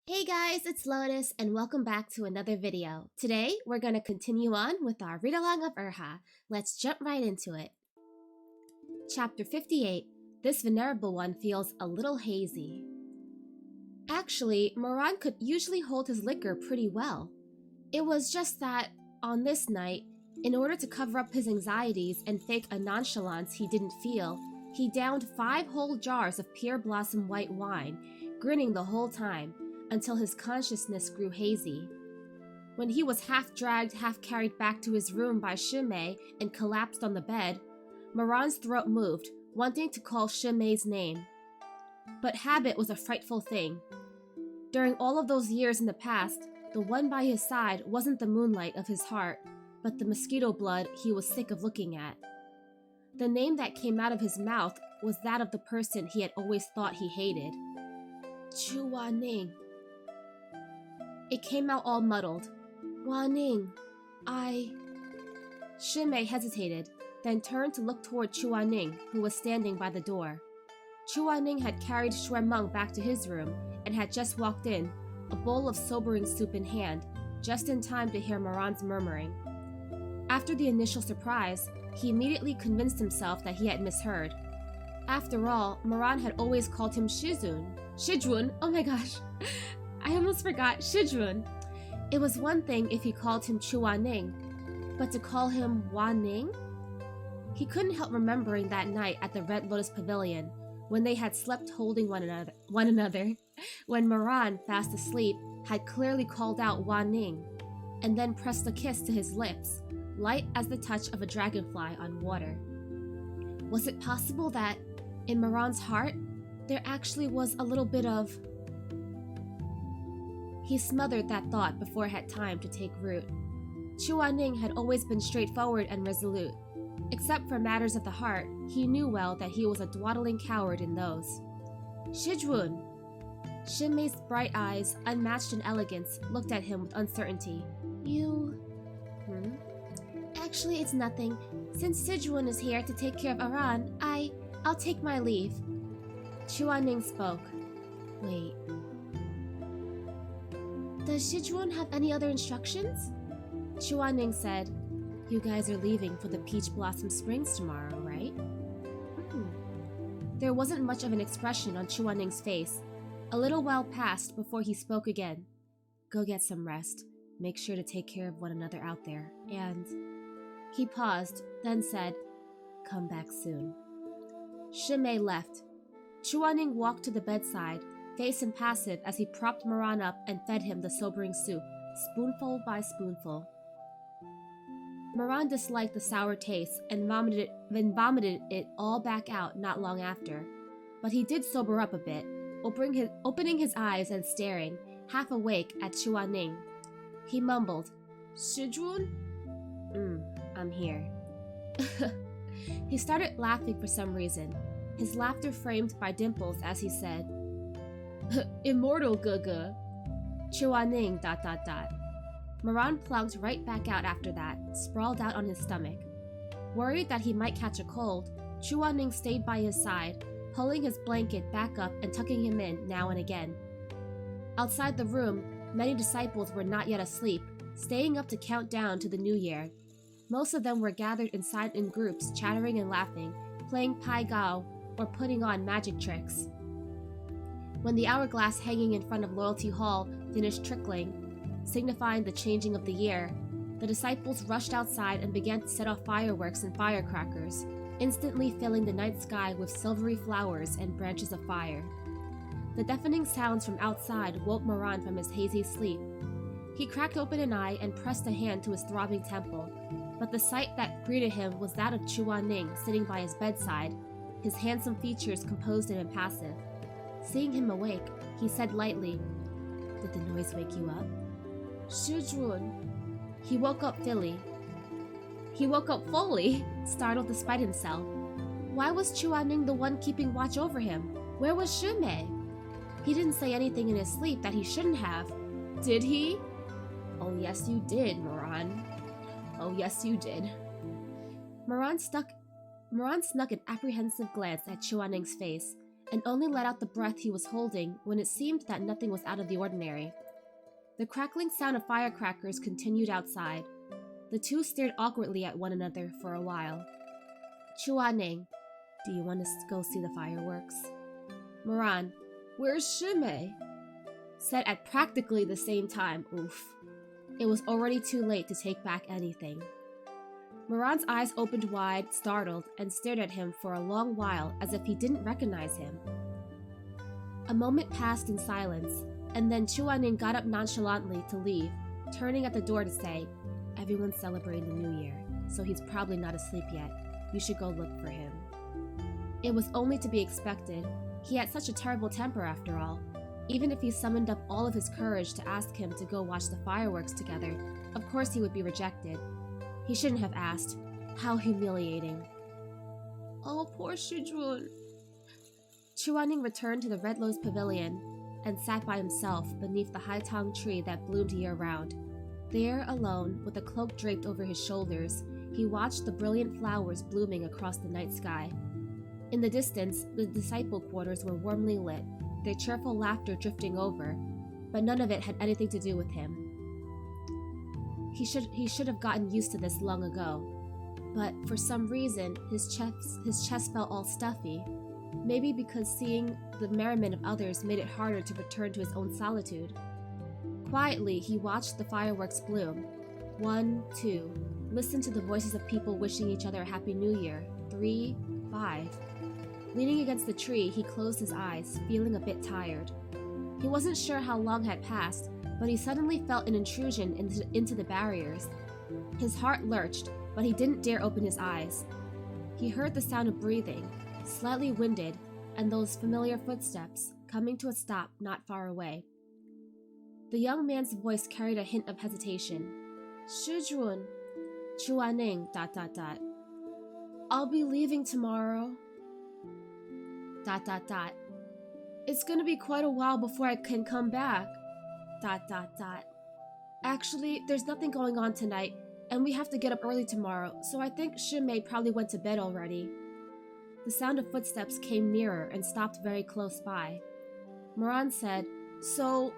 Hey guys, it's Lotus and welcome back to another video. Today, we're going to continue on with our read-along of Urha. Let's jump right into it. Chapter 58, This Venerable One Feels a Little Hazy. Actually, Moran could usually hold his liquor pretty well. It was just that, on this night, in order to cover up his anxieties and fake a nonchalance he didn't feel, he downed 5 whole jars of pure blossom white wine, grinning the whole time, until his consciousness grew hazy. When he was half-dragged, half-carried back to his room by Shimei and collapsed on the bed, Moran's throat moved, wanting to call Shimei's name. But habit was a frightful thing. During all of those years in the past, the one by his side wasn't the moonlight of his heart, but the mosquito blood he was sick of looking at. The name that came out of his mouth was that of the person he had always thought he hated. Chu Wan-ning. It came out all muddled. Wan-ning, Shimei hesitated, then turned to look toward Chu Wan-ning, who was standing by the door. Chu Wan-ning had carried Shuemeng back to his room and had just walked in, a bowl of sobering soup in hand, just in time to hear Moran's murmuring. After the initial surprise, he immediately convinced himself that he had misheard. After all, Moran had always called him Shizun, oh my gosh, I almost forgot, Shizun. It was one thing if he called him Chu Wan-ning, but to call him Wan-ning? He couldn't help remembering that night at the Red Lotus Pavilion, when they had slept holding one another, when Moran, fast asleep, had clearly called out Wan-ning, and then pressed a kiss to his lips, light as the touch of a dragonfly on water. Was it possible that, in Moran's heart, there actually was a little bit of... He smothered that thought before it had time to take root. Chu Wan-ning had always been straightforward and resolute. Except for matters of the heart, he knew well that he was a dawdling coward in those. Shizun! Shimei's bright eyes, unmatched in elegance, looked at him with uncertainty. You... Actually, it's nothing. Since Shizun is here to take care of Aran, I'll take my leave. Chu Wan-ning spoke. Wait... Does Shizun have any other instructions? Chu Wan-ning said, You guys are leaving for the Peach Blossom Springs tomorrow, right? There wasn't much of an expression on Chu Wan-ning's face. A little while passed before he spoke again. Go get some rest. Make sure to take care of one another out there. And... He paused, then said, Come back soon. Shimei left. Chu Wan-ning walked to the bedside, face impassive as he propped Moran up and fed him the sobering soup, spoonful by spoonful. Moran disliked the sour taste and vomited it all back out not long after. But he did sober up a bit, opening his eyes and staring, half awake, at Chu Wan-ning. He mumbled, Shizun? I'm here. He started laughing for some reason, his laughter framed by dimples as he said, Immortal Gaga. Chu Wan-ning ... Moran plugged right back out after that, sprawled out on his stomach. Worried that he might catch a cold, Chu Wan-ning stayed by his side, pulling his blanket back up and tucking him in now and again. Outside the room, many disciples were not yet asleep, staying up to count down to the new year. Most of them were gathered inside in groups, chattering and laughing, playing pai gao, or putting on magic tricks. When the hourglass hanging in front of Loyalty Hall finished trickling, signifying the changing of the year, the disciples rushed outside and began to set off fireworks and firecrackers, instantly filling the night sky with silvery flowers and branches of fire. The deafening sounds from outside woke Moran from his hazy sleep. He cracked open an eye and pressed a hand to his throbbing temple, but the sight that greeted him was that of Chu Wan-ning sitting by his bedside, his handsome features composed and impassive. Seeing him awake, he said lightly, Did the noise wake you up? Shizun. He woke up fully, startled despite himself. Why was Chu Wan-ning the one keeping watch over him? Where was Shimei? He didn't say anything in his sleep that he shouldn't have. Did he? Oh yes you did, Moran. Oh yes you did. Moran snuck an apprehensive glance at Chu Wan-ning's face, and only let out the breath he was holding when it seemed that nothing was out of the ordinary. The crackling sound of firecrackers continued outside. The two stared awkwardly at one another for a while. Chuaning, do you want to go see the fireworks? Moran, where's Shimei? Said at practically the same time. Oof. It was already too late to take back anything. Moran's eyes opened wide, startled, and stared at him for a long while as if he didn't recognize him. A moment passed in silence, and then Chuaning got up nonchalantly to leave, turning at the door to say, "Everyone's celebrating the New Year, so he's probably not asleep yet. You should go look for him." It was only to be expected. He had such a terrible temper after all. Even if he summoned up all of his courage to ask him to go watch the fireworks together, of course he would be rejected. He shouldn't have asked. How humiliating. Oh, poor Shizun. Chuaning returned to the Red Rose Pavilion and sat by himself beneath the high tang tree that bloomed year-round. There, alone, with a cloak draped over his shoulders, he watched the brilliant flowers blooming across the night sky. In the distance, the disciple quarters were warmly lit, their cheerful laughter drifting over, but none of it had anything to do with him. He should have gotten used to this long ago, but for some reason, his chest felt all stuffy, maybe because seeing the merriment of others made it harder to return to his own solitude. Quietly, he watched the fireworks bloom. 1, 2, listened to the voices of people wishing each other a Happy New Year. 3, 5. Leaning against the tree, he closed his eyes, feeling a bit tired. He wasn't sure how long had passed, but he suddenly felt an intrusion into the barriers. His heart lurched, but he didn't dare open his eyes. He heard the sound of breathing, slightly winded, and those familiar footsteps, coming to a stop not far away. The young man's voice carried a hint of hesitation. Shizun. Chuaning, ... I'll be leaving tomorrow. ... It's gonna be quite a while before I can come back. ... Actually, there's nothing going on tonight, and we have to get up early tomorrow, so I think Shimei probably went to bed already. The sound of footsteps came nearer and stopped very close by. Moran said, "So,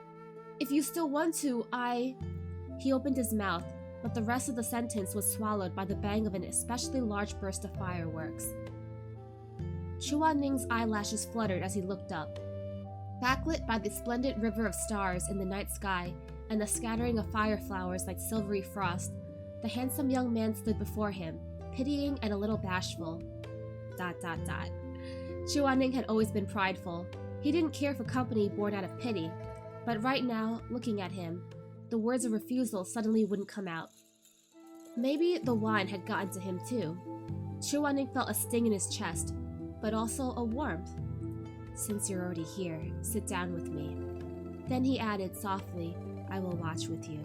if you still want to, He opened his mouth, but the rest of the sentence was swallowed by the bang of an especially large burst of fireworks. Chuaning's eyelashes fluttered as he looked up. Backlit by the splendid river of stars in the night sky and the scattering of fire flowers like silvery frost, the handsome young man stood before him, pitying and a little bashful. ... Chuaning had always been prideful. He didn't care for company born out of pity, but right now, looking at him, the words of refusal suddenly wouldn't come out. Maybe the wine had gotten to him too. Chuaning felt a sting in his chest, but also a warmth. "Since you're already here, sit down with me." Then he added softly, "I will watch with you."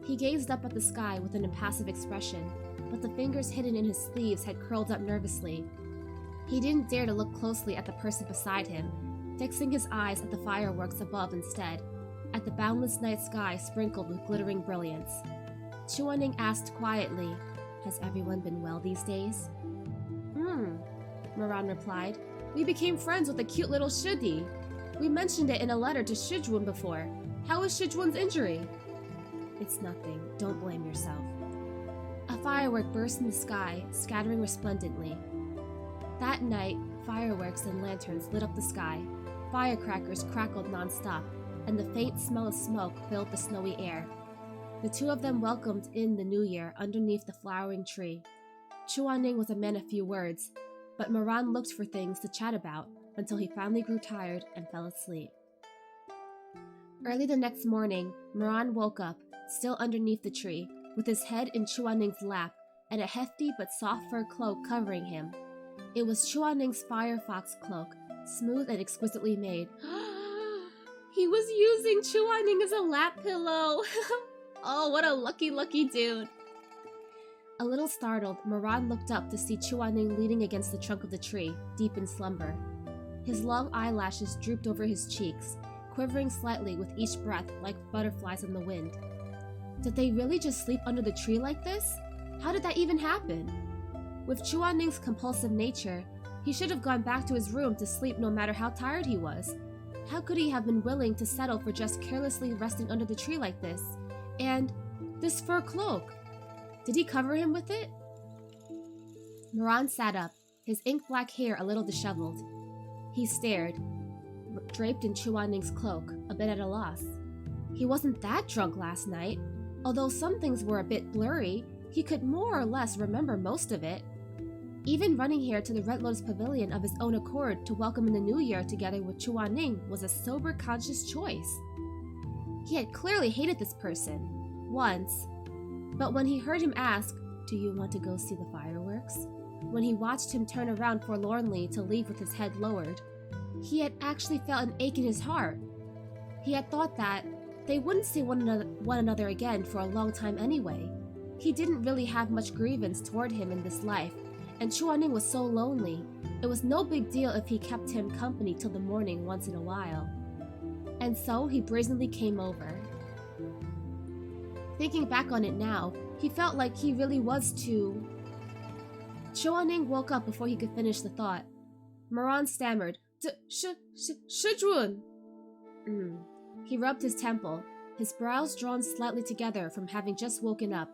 He gazed up at the sky with an impassive expression, but the fingers hidden in his sleeves had curled up nervously. He didn't dare to look closely at the person beside him, fixing his eyes at the fireworks above instead, at the boundless night sky sprinkled with glittering brilliance. Chuaning asked quietly, "Has everyone been well these days?" Moran replied. "We became friends with a cute little Shidi. We mentioned it in a letter to Shizun before. How is Shizun's injury?" "It's nothing. Don't blame yourself." A firework burst in the sky, scattering resplendently. That night, fireworks and lanterns lit up the sky, firecrackers crackled non-stop, and the faint smell of smoke filled the snowy air. The two of them welcomed in the new year underneath the flowering tree. Chuaning was a man of few words, but Moran looked for things to chat about until he finally grew tired and fell asleep. Early the next morning, Moran woke up, still underneath the tree, with his head in Chuaning's lap and a hefty but soft fur cloak covering him. It was Chuaning's firefox cloak, smooth and exquisitely made. He was using Chuaning as a lap pillow! Oh, what a lucky dude! A little startled, Moran looked up to see Chuaning leaning against the trunk of the tree, deep in slumber. His long eyelashes drooped over his cheeks, quivering slightly with each breath like butterflies in the wind. Did they really just sleep under the tree like this? How did that even happen? With Chuaning's compulsive nature, He should have gone back to his room to sleep no matter how tired he was. How could he have been willing to settle for just carelessly resting under the tree like this? And this fur cloak. Did he cover him with it? Moran sat up, his ink-black hair a little disheveled. He stared, draped in Chuanning's cloak, a bit at a loss. He wasn't that drunk last night. Although some things were a bit blurry, he could more or less remember most of it. Even running here to the Red Lotus Pavilion of his own accord to welcome in the new year together with Chuanning was a sober, conscious choice. He had clearly hated this person, once, but when he heard him ask, "Do you want to go see the fireworks?" when he watched him turn around forlornly to leave with his head lowered, he had actually felt an ache in his heart. He had thought that they wouldn't see one another again for a long time anyway. He didn't really have much grievance toward him in this life, and Chuanning was so lonely, it was no big deal if he kept him company till the morning once in a while. And so he brazenly came over. Thinking back on it now, he felt like he really was too... Chuanning woke up before he could finish the thought. Moran stammered, Shizun! He rubbed his temple, his brows drawn slightly together from having just woken up.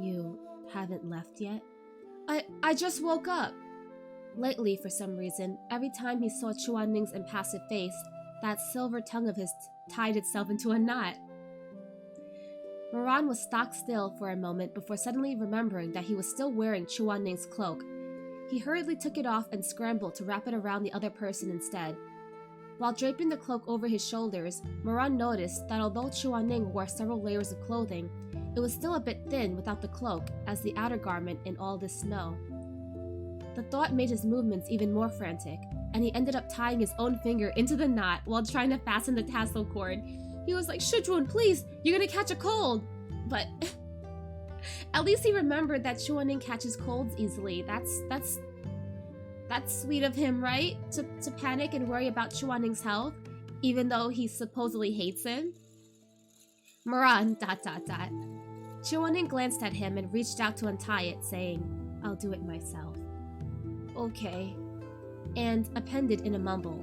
You haven't left yet? I just woke up. Lately, for some reason, every time he saw Chuanning's impassive face, that silver tongue of his tied itself into a knot. Moran was stock still for a moment before suddenly remembering that he was still wearing Chuanning's cloak. He hurriedly took it off and scrambled to wrap it around the other person instead. While draping the cloak over his shoulders, Moran noticed that although Chuanning wore several layers of clothing, it was still a bit thin without the cloak as the outer garment in all this snow. The thought made his movements even more frantic, and he ended up tying his own finger into the knot while trying to fasten the tassel cord. He was like, "Shizun, please, you're gonna catch a cold!" But at least he remembered that Chuanning catches colds easily. That's sweet of him, right? To panic and worry about Chuanning's health, even though he supposedly hates him. Moran, ... Chuanning glanced at him and reached out to untie it, saying, "I'll do it myself." "Okay." And appended in a mumble,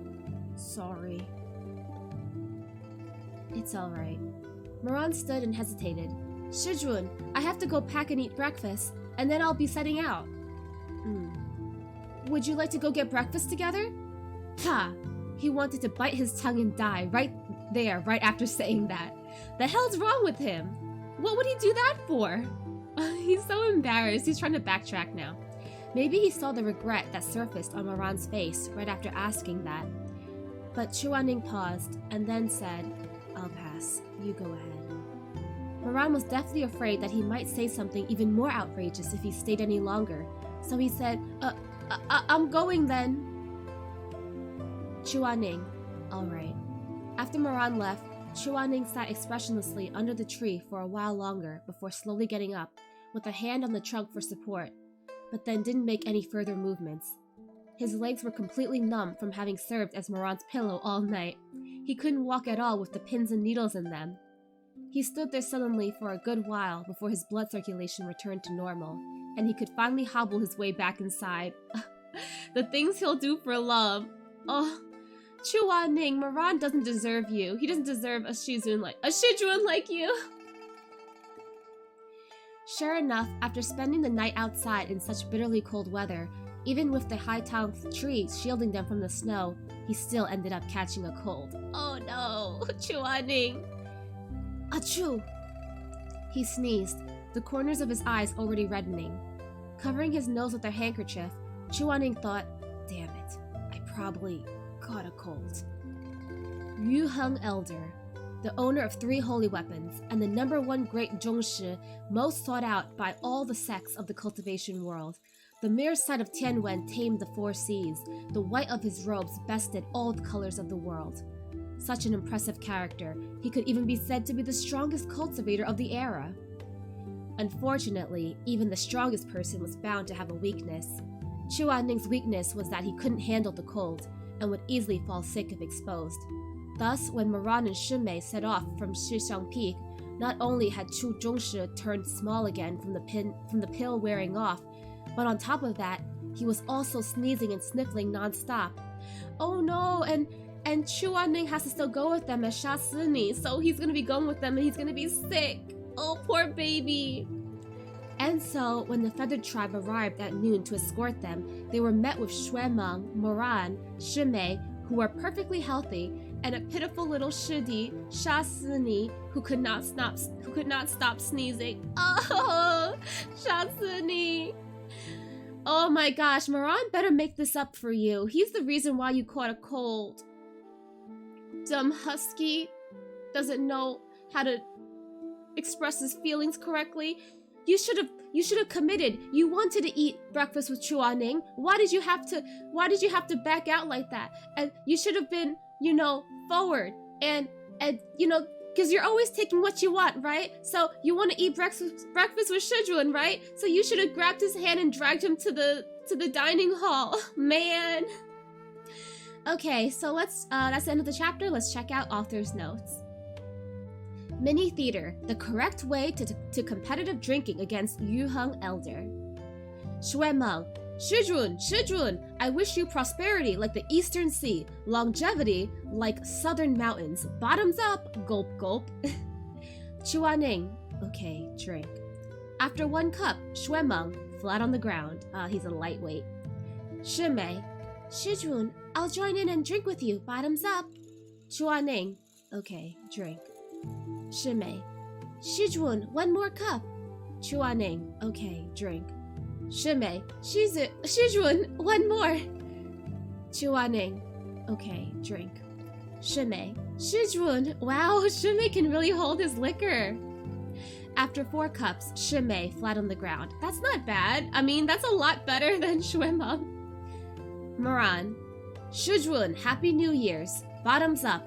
"Sorry." "It's alright." Moran stood and hesitated. "Shizun, I have to go pack and eat breakfast, and then I'll be setting out." "Would you like to go get breakfast together?" Ha! He wanted to bite his tongue and die right there, right after saying that. The hell's wrong with him? What would he do that for? He's so embarrassed. He's trying to backtrack now. Maybe he saw the regret that surfaced on Moran's face right after asking that. But Chuanning paused and then said, "I'll pass. You go ahead." Moran was deathly afraid that he might say something even more outrageous if he stayed any longer, so he said, I'm going then." Chuanning, "Alright." After Moran left, Chuanning sat expressionlessly under the tree for a while longer before slowly getting up, with a hand on the trunk for support, but then didn't make any further movements. His legs were completely numb from having served as Moran's pillow all night. He couldn't walk at all with the pins and needles in them. He stood there sullenly for a good while before his blood circulation returned to normal, and he could finally hobble his way back inside. The things he'll do for love. Oh, Chuanning, Moran doesn't deserve you. He doesn't deserve a Shizun like you. Sure enough, after spending the night outside in such bitterly cold weather, even with the high-town trees shielding them from the snow, he still ended up catching a cold. Oh no, Chuanning. Achoo! He sneezed, the corners of his eyes already reddening. Covering his nose with a handkerchief, Chuanning thought, damn it, I probably got a cold. Yu Heng Elder, the owner of 3 holy weapons, and the #1 great Zhongshi, most sought out by all the sects of the cultivation world. The mere sight of Tianwen tamed the 4 seas. The white of his robes bested all the colors of the world. Such an impressive character, he could even be said to be the strongest cultivator of the era. Unfortunately, even the strongest person was bound to have a weakness. Chuanning's weakness was that he couldn't handle the cold, and would easily fall sick if exposed. Thus, when Moran and Shimei set off from Shixiang Peak, not only had Chu Zhongshi turned small again from the pill wearing off, but on top of that, He was also sneezing and sniffling non-stop. Oh no, and Chuaning has to still go with them as Shasuni, so he's gonna be going with them and he's gonna be sick. Oh, poor baby. And so, when the feathered tribe arrived at noon to escort them, they were met with Shuemeng, Moran, Shimei, who were perfectly healthy, and a pitiful little Shidi, Shasuni, who could not stop sneezing. Oh, Shasuni. Oh my gosh, Moran better make this up for you. He's the reason why you caught a cold. Dumb Husky doesn't know how to express his feelings correctly. You should have committed. You wanted to eat breakfast with Chuaning. Why did you have to back out like that? And you should have been, you know, forward and you know, because you're always taking what you want, right? So you want to eat breakfast with Shizun, right? So you should have grabbed his hand and dragged him to the dining hall. Man. Okay, so that's the end of the chapter. Let's check out author's notes. Mini theater, the correct way to competitive drinking against Yuheng Elder. Shuemeng, Shizun, I wish you prosperity like the Eastern Sea, longevity like Southern Mountains, bottoms up, gulp gulp. Chuaning, okay, drink. After 1 cup, Shuemeng, flat on the ground, he's a lightweight. Shimei, Shizun, I'll join in and drink with you, bottoms up. Chuaning, okay, drink. Shimei, Shizun, 1 more cup. Chuaning, okay, drink. Shimei, Shizun, 1 more. Chuaning, okay, drink. Shimei, Shizun, wow, Shimei can really hold his liquor. After 4 cups, Shimei, flat on the ground. That's not bad. I mean, that's a lot better than Shuemeng. Moran, Shizun, Happy New Year's, bottoms up.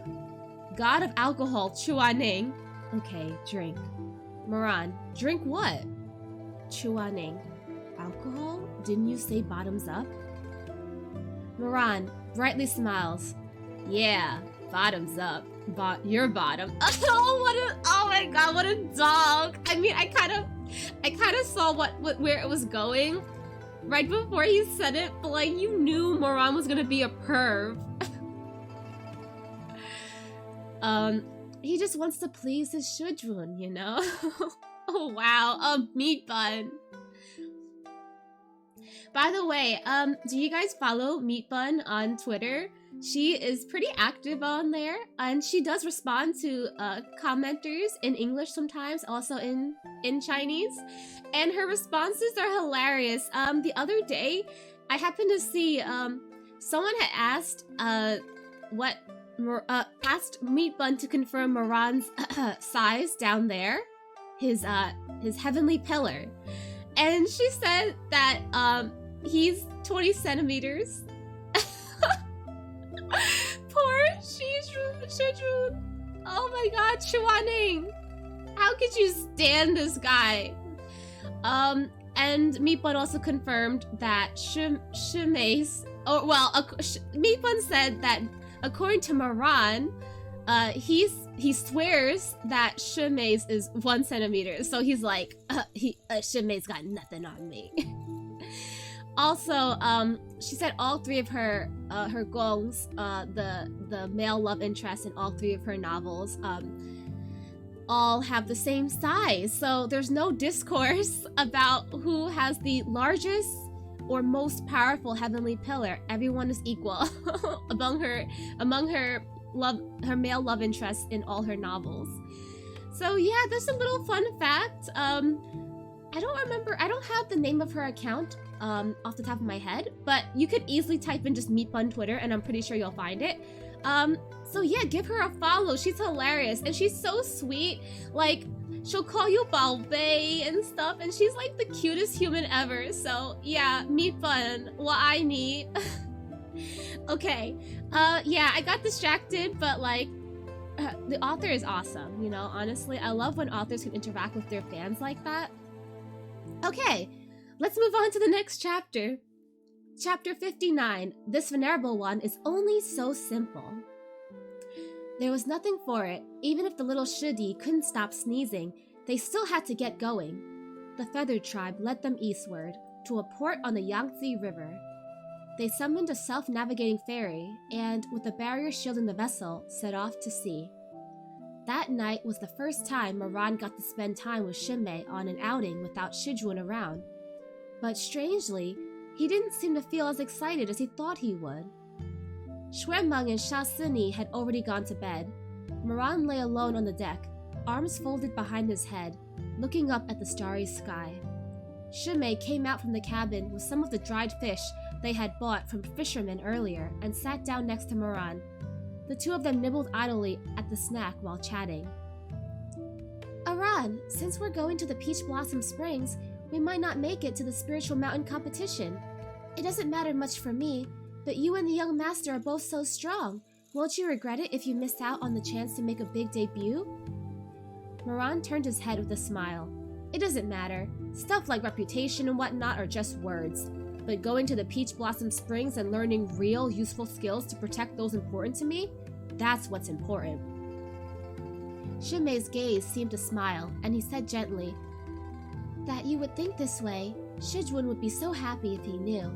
God of alcohol, Chuaning. Okay, drink. Moran, drink what? Chuaning, alcohol? Didn't you say bottoms up? Moran brightly smiles. Yeah, bottoms up. Your bottom. Oh my god, what a dog. I mean, I kind of saw where it was going right before he said it, but like you knew Moran was gonna be a perv. He just wants to please his Shizun, you know? Oh wow, Meatbun. By the way, do you guys follow Meatbun on Twitter? She is pretty active on there, and she does respond to commenters in English sometimes, also in Chinese, and her responses are hilarious. The other day, I happened to see someone had asked asked Meatbun to confirm Moran's size down there, his heavenly pillar, and she said that he's 20 centimeters. Poor Shizun. Oh my god, Chuaning. How could you stand this guy? And Meatbun also confirmed that Shimei's... Meatbun said that according to Moran, he swears that Shimei's is 1 centimeter. So he's like, Shimei's got nothing on me. Also, she said all 3 of her gongs, the male love interest in all 3 of her novels, all have the same size. So there's no discourse about who has the largest or most powerful heavenly pillar. Everyone is equal among her male love interests in all her novels. So yeah, there's a little fun fact. I don't have the name of her account off the top of my head, but you could easily type in just Meatbun Twitter and I'm pretty sure you'll find it. So yeah, give her a follow. She's hilarious and she's so sweet. Like, she'll call you Baobei and stuff, and she's like the cutest human ever. So yeah, Meatbun, what I need. Okay, yeah, I got distracted, but like, the author is awesome, you know, honestly. I love when authors can interact with their fans like that. Okay, let's move on to the next chapter. Chapter 59, This Venerable One is Only So Simple. There was nothing for it. Even if the little Shidi couldn't stop sneezing, they still had to get going. The feathered tribe led them eastward. to a port on the Yangtze River. They summoned a self-navigating ferry and, with the barrier shielding the vessel, set off to sea. That night was the first time Moran got to spend time with Shinmei on an outing without Shizun around. But strangely, he didn't seem to feel as excited as he thought he would. Xuemeng and Sha Sini had already gone to bed. Moran lay alone on the deck, arms folded behind his head, looking up at the starry sky. Shinmei came out from the cabin with some of the dried fish they had bought from fishermen earlier and sat down next to Moran. The two of them nibbled idly at the snack while chatting. Aran, since we're going to the Peach Blossom Springs, we might not make it to the Spiritual Mountain competition. It doesn't matter much for me, but you and the young master are both so strong. Won't you regret it if you miss out on the chance to make a big debut? Moran turned his head with a smile. It doesn't matter. Stuff like reputation and whatnot are just words. But going to the Peach Blossom Springs and learning real, useful skills to protect those important to me, that's what's important. Shinmei's gaze seemed to smile, and he said gently, That you would think this way. Shizun would be so happy if he knew.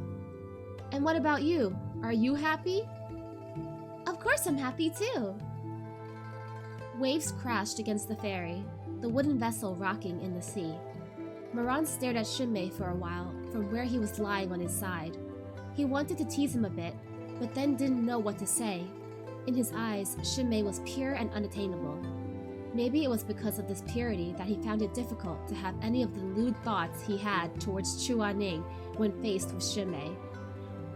And what about you? Are you happy? Of course I'm happy too. Waves crashed against the ferry, the wooden vessel rocking in the sea. Moran stared at Shinmei for a while from where he was lying on his side. He wanted to tease him a bit, but then didn't know what to say. In his eyes, Shinmei was pure and unattainable. Maybe it was because of this purity that he found it difficult to have any of the lewd thoughts he had towards Chuaning when faced with Shinmei.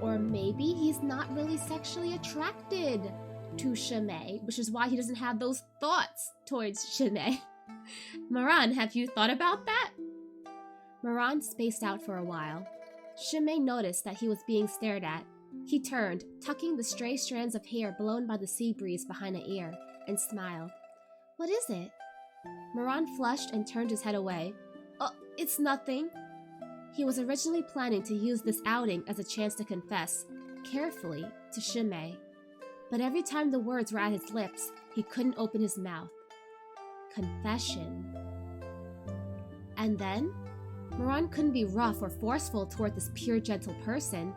Or maybe he's not really sexually attracted to Shinmei, which is why he doesn't have those thoughts towards Shinmei. Moran, have you thought about that? Moran spaced out for a while. Shinmei noticed that he was being stared at. He turned, tucking the stray strands of hair blown by the sea breeze behind an ear, and smiled. What is it? Moran flushed and turned his head away. Oh, it's nothing. He was originally planning to use this outing as a chance to confess, carefully, to Shinmei. But every time the words were at his lips, he couldn't open his mouth. Confession. And then? Moran couldn't be rough or forceful toward this pure, gentle person.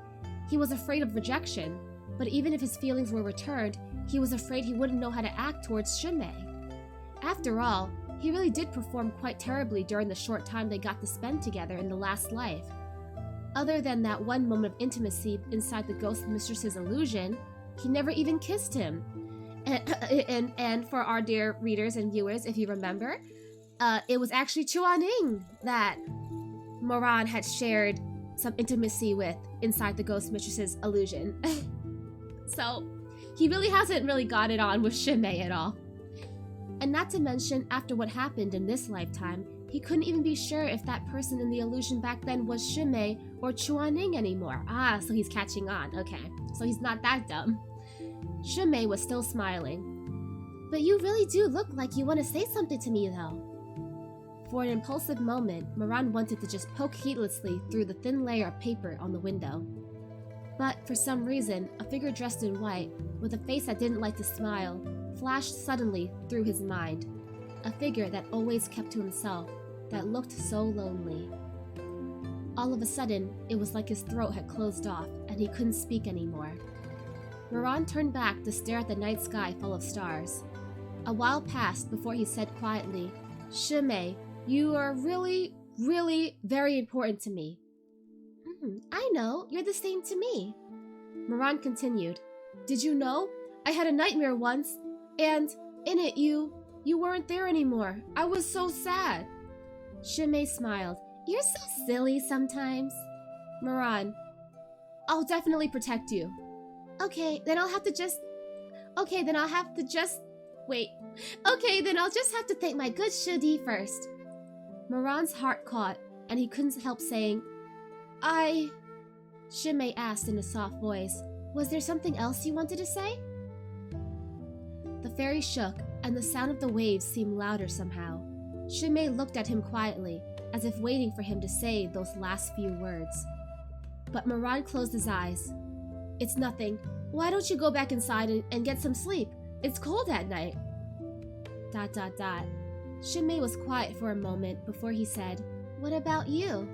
He was afraid of rejection, but even if his feelings were returned, he was afraid he wouldn't know how to act towards Shinmei. After all, he really did perform quite terribly during the short time they got to spend together in the last life. Other than that one moment of intimacy inside the ghost mistress's illusion, he never even kissed him. And for our dear readers and viewers, if you remember, it was actually Chuaning that Moran had shared some intimacy with inside the ghost mistress's illusion. So, he really hasn't got it on with Shinmei at all. And not to mention, after what happened in this lifetime, he couldn't even be sure if that person in the illusion back then was Shinmei or Chuaning anymore. Ah, so he's catching on. Okay, so he's not that dumb. Shinmei was still smiling. But you really do look like you want to say something to me, though. For an impulsive moment, Moran wanted to just poke heedlessly through the thin layer of paper on the window. But for some reason, a figure dressed in white, with a face that didn't like to smile, flashed suddenly through his mind. A figure that always kept to himself, that looked so lonely. All of a sudden, it was like his throat had closed off, and he couldn't speak anymore. Moran turned back to stare at the night sky full of stars. A while passed before he said quietly, Shinmei, you are really, really very important to me. I know, you're the same to me. Moran continued, Did you know? I had a nightmare once, and in it you weren't there anymore. I was so sad. Shinmei smiled. You're so silly sometimes. Moran, I'll definitely protect you. Okay, then I'll just have to thank my good Shudi first. Moran's heart caught, and he couldn't help saying, Shinmei asked in a soft voice, Was there something else you wanted to say? The ferry shook, and the sound of the waves seemed louder somehow. Shinmei looked at him quietly, as if waiting for him to say those last few words. But Moran closed his eyes. It's nothing. Why don't you go back inside and get some sleep? It's cold at night. ... Shinmei was quiet for a moment before he said, What about you?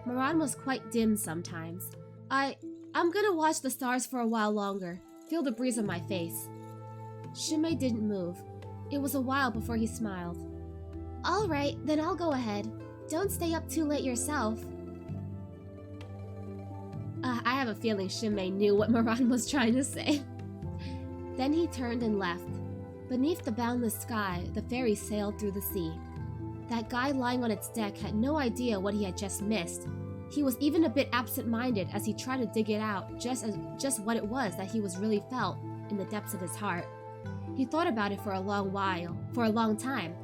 Moran was quite dim sometimes. I'm gonna watch the stars for a while longer. Feel the breeze on my face. Shinmei didn't move. It was a while before he smiled. Alright, then I'll go ahead. Don't stay up too late yourself. I have a feeling Shinmei knew what Moran was trying to say. Then he turned and left. Beneath the boundless sky, the ferry sailed through the sea. That guy lying on its deck had no idea what he had just missed. He was even a bit absent-minded as he tried to dig it out just what it was that he was really felt in the depths of his heart. He thought about it for a long time,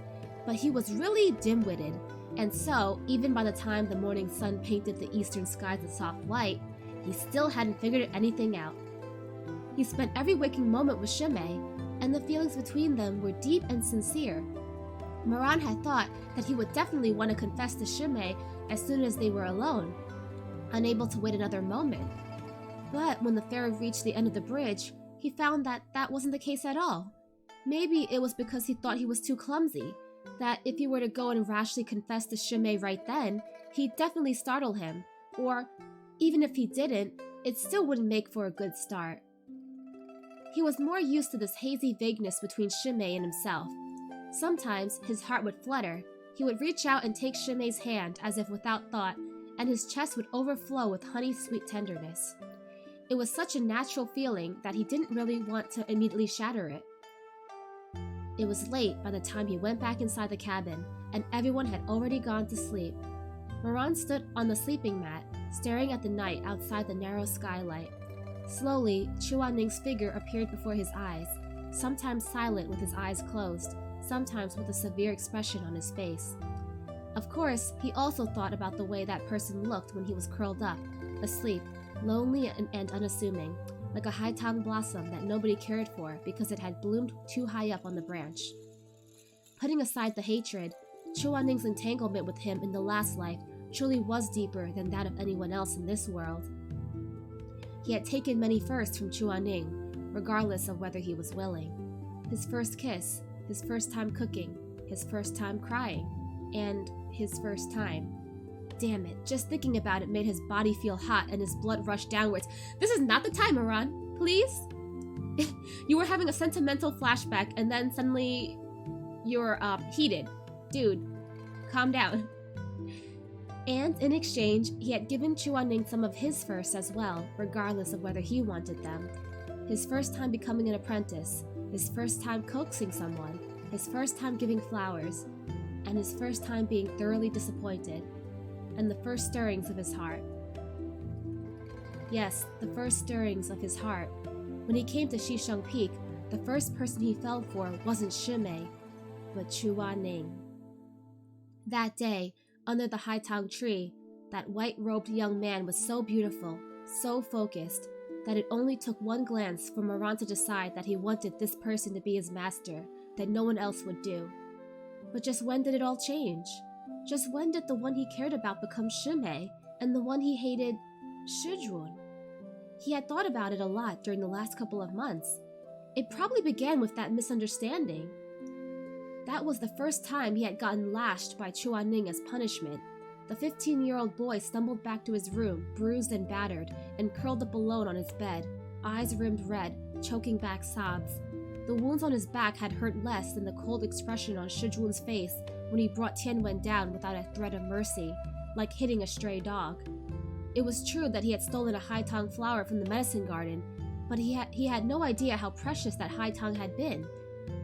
but he was really dim-witted, and so, even by the time the morning sun painted the eastern skies a soft white, he still hadn't figured anything out. He spent every waking moment with Shinmei, and the feelings between them were deep and sincere. Moran had thought that he would definitely want to confess to Shinmei as soon as they were alone, unable to wait another moment. But when the ferry reached the end of the bridge, he found that that wasn't the case at all. Maybe it was because he thought he was too clumsy, that if he were to go and rashly confess to Shinmei right then, he'd definitely startle him, or even if he didn't, it still wouldn't make for a good start. He was more used to this hazy vagueness between Shinmei and himself. Sometimes his heart would flutter. He would reach out and take Shinmei's hand as if without thought, and his chest would overflow with honey-sweet tenderness. It was such a natural feeling that he didn't really want to immediately shatter it. It was late by the time he went back inside the cabin, and everyone had already gone to sleep. Moran stood on the sleeping mat, staring at the night outside the narrow skylight. Slowly, Chuanning's figure appeared before his eyes, sometimes silent with his eyes closed, sometimes with a severe expression on his face. Of course, he also thought about the way that person looked when he was curled up, asleep, lonely and unassuming, like a high-tongue blossom that nobody cared for because it had bloomed too high up on the branch. Putting aside the hatred, Chuanning's entanglement with him in the last life truly was deeper than that of anyone else in this world. He had taken many firsts from Chuanning, regardless of whether he was willing. His first kiss, his first time cooking, his first time crying, and his first time. Damn it, just thinking about it made his body feel hot and his blood rush downwards. This is not the time, Moran. Please? You were having a sentimental flashback and then suddenly you're heated. Dude, calm down. And in exchange, he had given Chuanning some of his firsts as well, regardless of whether he wanted them. His first time becoming an apprentice, his first time coaxing someone, his first time giving flowers, and his first time being thoroughly disappointed, and the first stirrings of his heart. Yes, the first stirrings of his heart. When he came to Shisheng Peak, the first person he fell for wasn't Shinmei, but Chuanning. That day, under the Haitang tree, that white-robed young man was so beautiful, so focused, that it only took one glance for Moran to decide that he wanted this person to be his master, that no one else would do. But just when did it all change? Just when did the one he cared about become Shinmei, and the one he hated, Shizun? He had thought about it a lot during the last couple of months. It probably began with that misunderstanding. That was the first time he had gotten lashed by Chuanning as punishment. The 15-year-old boy stumbled back to his room, bruised and battered, and curled up alone on his bed, eyes rimmed red, choking back sobs. The wounds on his back had hurt less than the cold expression on Shizun's face when he brought Tianwen down without a threat of mercy, like hitting a stray dog. It was true that he had stolen a Haitang flower from the medicine garden, but he had no idea how precious that Haitang had been,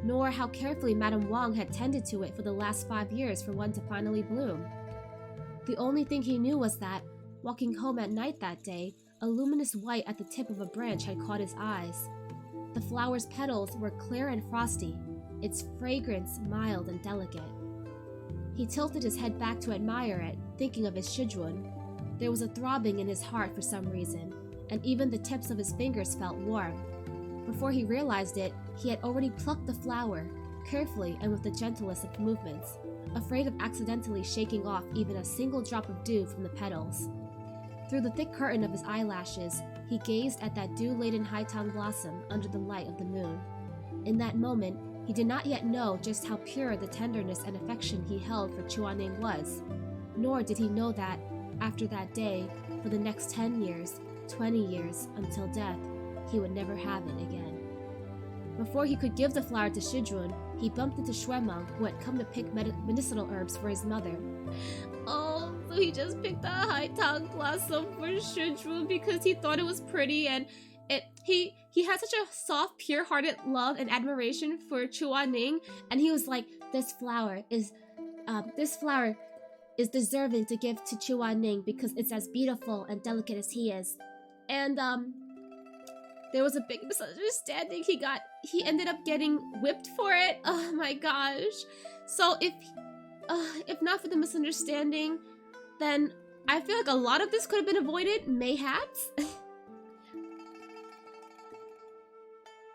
nor how carefully Madame Wang had tended to it for the last 5 years for one to finally bloom. The only thing he knew was that, walking home at night that day, a luminous white at the tip of a branch had caught his eyes. The flower's petals were clear and frosty, its fragrance mild and delicate. He tilted his head back to admire it, thinking of his Shizun. There was a throbbing in his heart for some reason, and even the tips of his fingers felt warm. Before he realized it, he had already plucked the flower, carefully and with the gentlest of movements, afraid of accidentally shaking off even a single drop of dew from the petals. Through the thick curtain of his eyelashes, he gazed at that dew-laden Haitang blossom under the light of the moon. In that moment, he did not yet know just how pure the tenderness and affection he held for Chuanning was, nor did he know that, after that day, for the next 10 years, 20 years, until death, he would never have it again. Before he could give the flower to Shizun, he bumped into Shuemeng, who had come to pick medicinal herbs for his mother. Oh, so he just picked a high-tang blossom for Shizun because he thought it was pretty, and he had such a soft, pure-hearted love and admiration for Chuaning, and he was like, this flower is deserving to give to Chuaning because it's as beautiful and delicate as he is. And there was a big misunderstanding. He ended up getting whipped for it. Oh my gosh. So if not for the misunderstanding, then I feel like a lot of this could have been avoided, mayhaps.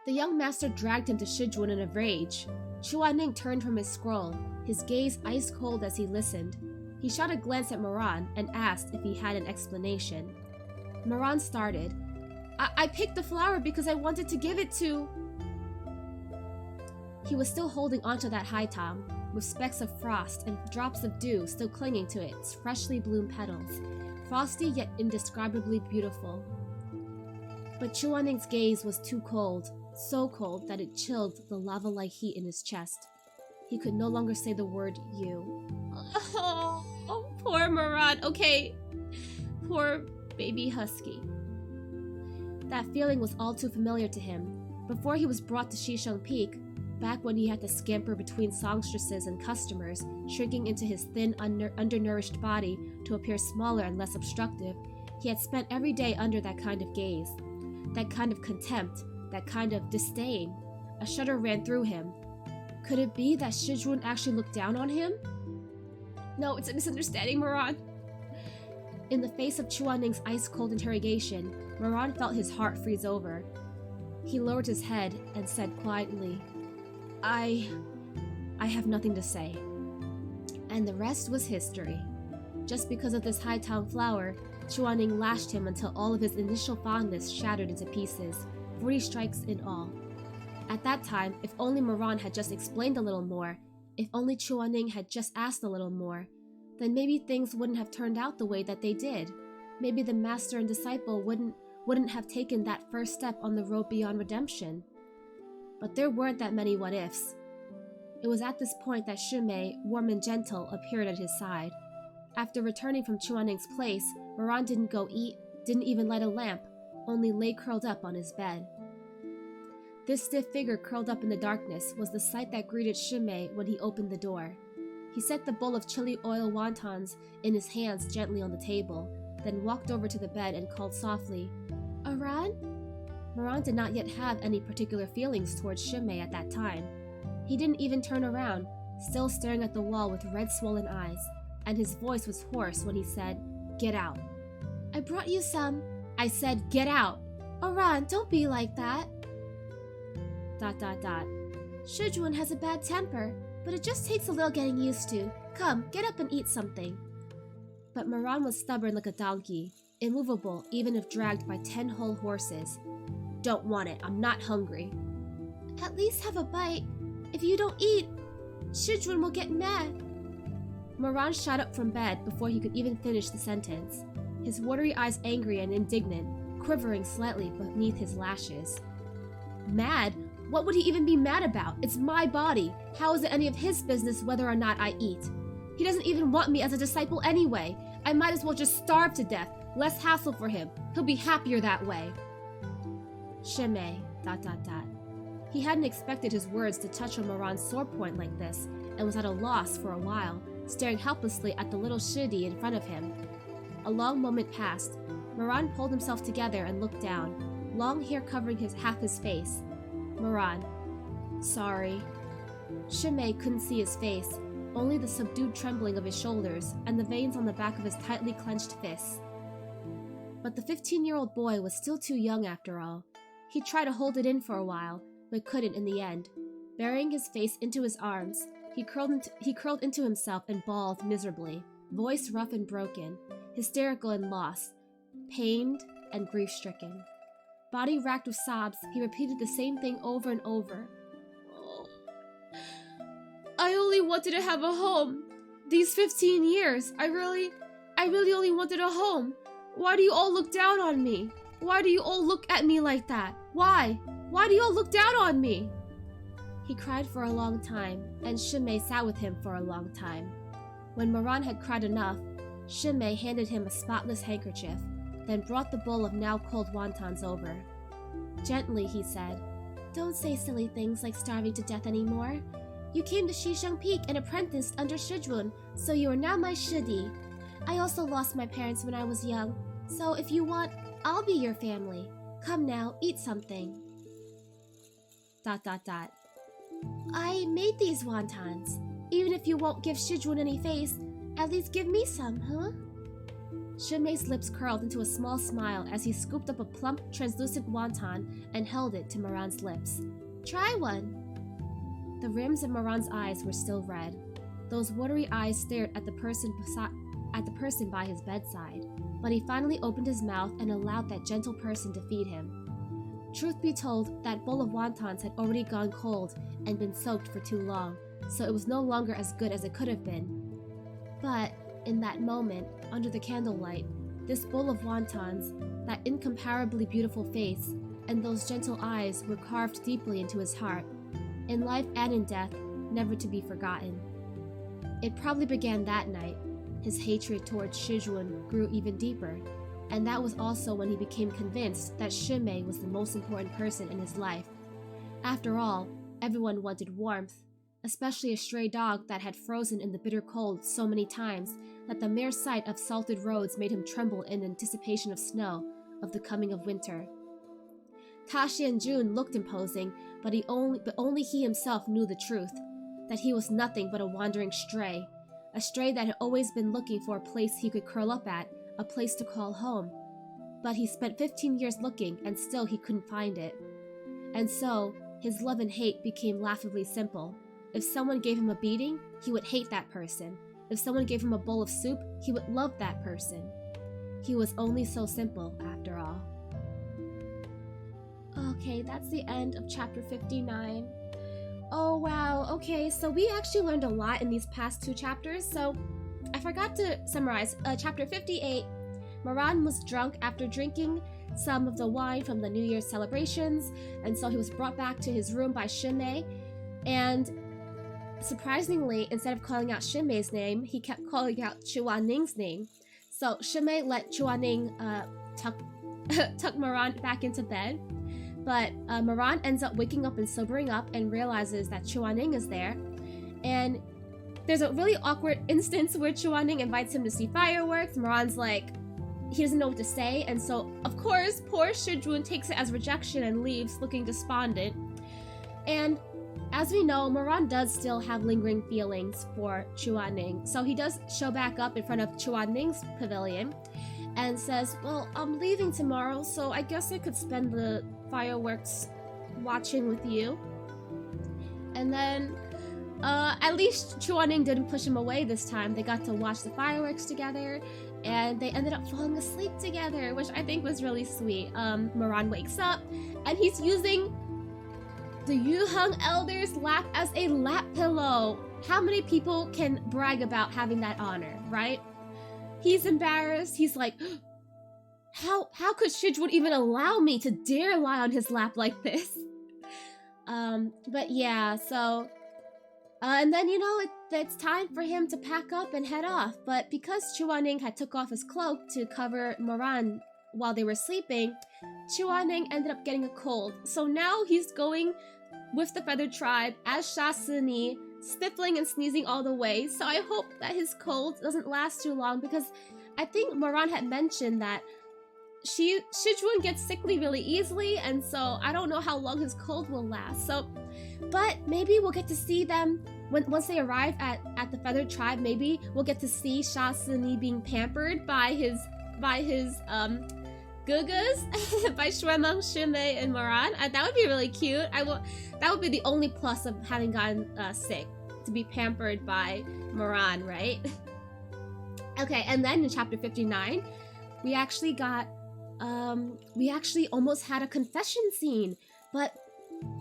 The young master dragged him to Shizun in a rage. Chuaning turned from his scroll, his gaze ice cold as he listened. He shot a glance at Moran and asked if he had an explanation. Moran started. I picked the flower because I wanted to give it to... He was still holding onto that high-tom, with specks of frost and drops of dew still clinging to its freshly bloomed petals, frosty yet indescribably beautiful. But Chuaning's gaze was too cold, so cold that it chilled the lava-like heat in his chest. He could no longer say the word you. Oh, poor Moran. Okay, poor baby Husky. That feeling was all too familiar to him. Before he was brought to Shisheng Peak, back when he had to scamper between songstresses and customers, shrinking into his thin, undernourished body to appear smaller and less obstructive, he had spent every day under that kind of gaze, that kind of contempt, that kind of disdain. A shudder ran through him. Could it be that Shizun actually looked down on him? No, it's a misunderstanding, Moran. In the face of Chuaning's ice-cold interrogation, Moran felt his heart freeze over. He lowered his head and said quietly, I have nothing to say. And the rest was history. Just because of this high-tang flower, Chuaning lashed him until all of his initial fondness shattered into pieces, 40 strikes in all. At that time, if only Moran had just explained a little more, if only Chuaning had just asked a little more, then maybe things wouldn't have turned out the way that they did. Maybe the master and disciple wouldn't have taken that first step on the road beyond redemption. But there weren't that many what-ifs. It was at this point that Shumei, warm and gentle, appeared at his side. After returning from Chuaning's place, Moran didn't go eat, didn't even light a lamp, only lay curled up on his bed. This stiff figure curled up in the darkness was the sight that greeted Shumei when he opened the door. He set the bowl of chili oil wontons in his hands gently on the table, then walked over to the bed and called softly, "Aran?" Moran did not yet have any particular feelings towards Shumei at that time. He didn't even turn around, still staring at the wall with red swollen eyes, and his voice was hoarse when he said, "Get out." "I brought you some." "I said, get out." "Aran, don't be like that." ... "Shizun has a bad temper, but it just takes a little getting used to. Come, get up and eat something." But Moran was stubborn like a donkey, immovable even if dragged by 10 whole horses. "Don't want it, I'm not hungry." "At least have a bite. If you don't eat, Shizun will get mad." Moran shot up from bed before he could even finish the sentence, his watery eyes angry and indignant, quivering slightly beneath his lashes. Mad? What would he even be mad about? It's my body. How is it any of his business whether or not I eat? He doesn't even want me as a disciple anyway. I might as well just starve to death. Less hassle for him. He'll be happier that way. Shumei, ... He hadn't expected his words to touch on Moran's sore point like this, and was at a loss for a while, staring helplessly at the little shidi in front of him. A long moment passed. Moran pulled himself together and looked down, long hair covering half his face. Moran. "Sorry." Shumei couldn't see his face, only the subdued trembling of his shoulders and the veins on the back of his tightly clenched fists. But the 15-year-old boy was still too young after all. He tried to hold it in for a while, but couldn't in the end. Burying his face into his arms, he curled into himself and bawled miserably, voice rough and broken, hysterical and lost, pained and grief-stricken. Body racked with sobs, he repeated the same thing over and over. "Oh, I only wanted to have a home. These 15 years, I I really only wanted a home. Why do you all look down on me? Why do you all look at me like that? Why? Why do you all look down on me? He cried for a long time, and Shinmei sat with him for a long time. When Moran had cried enough, Shinmei handed him a spotless handkerchief, then brought the bowl of now cold wontons over. Gently, he said, "Don't say silly things like starving to death anymore. You came to Shisheng Peak and apprenticed under Shizun, so you are now my shidi. I also lost my parents when I was young, so if you want, I'll be your family. Come now, eat something." ... I made these wontons. Even if you won't give Shizun any face, at least give me some, huh? Shinmei's lips curled into a small smile as he scooped up a plump, translucent wonton and held it to Moran's lips. "Try one." The rims of Moran's eyes were still red. Those watery eyes stared at the person by his bedside, but he finally opened his mouth and allowed that gentle person to feed him. Truth be told, that bowl of wontons had already gone cold and been soaked for too long, so it was no longer as good as it could have been. But in that moment, under the candlelight, this bowl of wontons, that incomparably beautiful face, and those gentle eyes were carved deeply into his heart, in life and in death, never to be forgotten. It probably began that night. His hatred towards Shizun grew even deeper, and that was also when he became convinced that Shinmei was the most important person in his life. After all, everyone wanted warmth, especially a stray dog that had frozen in the bitter cold so many times that the mere sight of salted roads made him tremble in anticipation of snow, of the coming of winter. Ta Xianjun looked imposing, but only he himself knew the truth, that he was nothing but a wandering stray, a stray that had always been looking for a place he could curl up at, a place to call home. But he spent 15 years looking, and still he couldn't find it. And so, his love and hate became laughably simple. If someone gave him a beating, he would hate that person. If someone gave him a bowl of soup, he would love that person. He was only so simple, after all. Okay, that's the end of chapter 59. Oh wow, okay, so we actually learned a lot in these past two chapters, so I forgot to summarize. Chapter 58, Moran was drunk after drinking some of the wine from the New Year's celebrations, and so he was brought back to his room by Shinmei, and surprisingly, instead of calling out Shinmei's name, he kept calling out Chuaning's name. So Shinmei let Chuaning tuck Moran back into bed, but Moran ends up waking up and sobering up and realizes that Chuaning is there, and there's a really awkward instance where Chuaning invites him to see fireworks. Moran's like, he doesn't know what to say, and so, of course, poor Shizun takes it as rejection and leaves looking despondent. And as we know, Moran does still have lingering feelings for Chuaning, so he does show back up in front of Chuaning's pavilion and says, "Well, I'm leaving tomorrow, so I guess I could spend the fireworks watching with you." And then, at least Chuaning didn't push him away this time. They got to watch the fireworks together, and they ended up falling asleep together, which I think was really sweet. Moran wakes up, and he's using the Yuheng Elder's lap as a lap pillow. How many people can brag about having that honor, right? He's embarrassed. He's like, how could Shizun even allow me to dare lie on his lap like this? But yeah, so... and then, you know, it's time for him to pack up and head off. But because Chuaning had took off his cloak to cover Moran while they were sleeping, Chuaning ended up getting a cold. So now he's going with the Feathered Tribe as Sha Si, sniffling and sneezing all the way. So I hope that his cold doesn't last too long, because I think Moran had mentioned that Shizun gets sickly really easily, and so I don't know how long his cold will last. So, but maybe we'll get to see them once they arrive at the Feathered Tribe. Maybe we'll get to see Sha Si being pampered by his Gugas by Shuemeng, Shinmei, and Moran. That would be really cute. That would be the only plus of having gotten sick, to be pampered by Moran, right? Okay, and then in chapter 59, we actually almost had a confession scene, but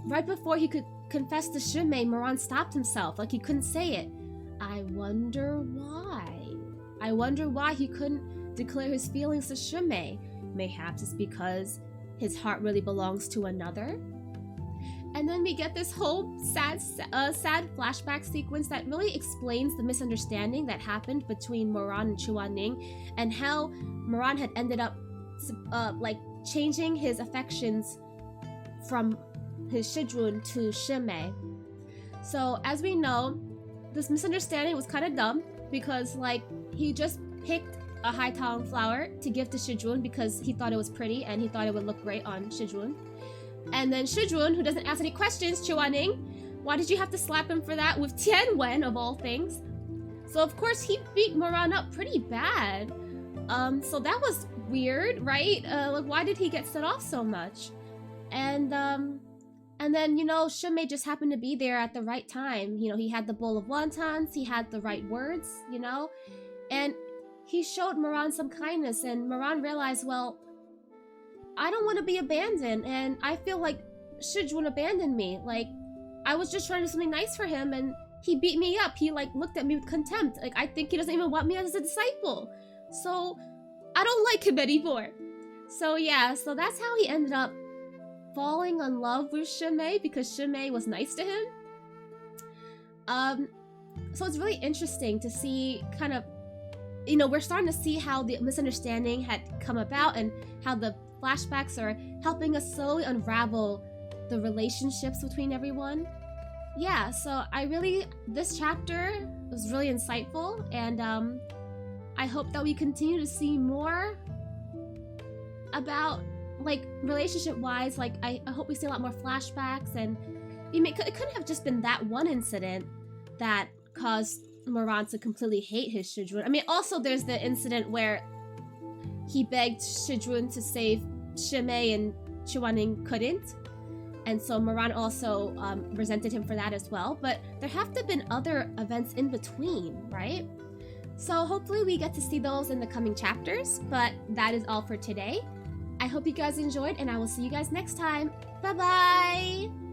right before he could confess to Shinmei, Moran stopped himself, like he couldn't say it. I wonder why. I wonder why he couldn't declare his feelings to Shimei. Mayhaps it's because his heart really belongs to another. And then we get this whole sad flashback sequence that really explains the misunderstanding that happened between Moran and Chuaning, and how Moran had ended up like changing his affections from his Shizun to Shimei. So as we know, this misunderstanding was kind of dumb because like he just picked a high tang flower to give to Shizun because he thought it was pretty and he thought it would look great on Shizun. And then Shizun, who doesn't ask any questions, Chuaning, why did you have to slap him for that with Tianwen of all things? So of course he beat Moran up pretty bad. So that was weird, right? Like why did he get set off so much? And then, you know, Shimei just happened to be there at the right time. You know, he had the bowl of wontons, he had the right words, you know? And he showed Moran some kindness, and Moran realized, well, I don't want to be abandoned, and I feel like Shizun abandoned me. Like, I was just trying to do something nice for him, and he beat me up. He, like, looked at me with contempt. Like, I think he doesn't even want me as a disciple. So, I don't like him anymore. So, yeah, so that's how he ended up falling in love with Shimei, because Shimei was nice to him. So it's really interesting to see kind of, you know, we're starting to see how the misunderstanding had come about and how the flashbacks are helping us slowly unravel the relationships between everyone. Yeah, so this chapter was really insightful, and I hope that we continue to see more about, like, relationship-wise. Like, I hope we see a lot more flashbacks, and it couldn't have just been that one incident that caused Moran to completely hate his Shizun. I mean, also there's the incident where he begged Shizun to save Shimei and Chuaning couldn't, and so Moran also resented him for that as well. But there have to have been other events in between, right? So hopefully we get to see those in the coming chapters, but that is all for today. I hope you guys enjoyed, and I will see you guys next time. Bye-bye!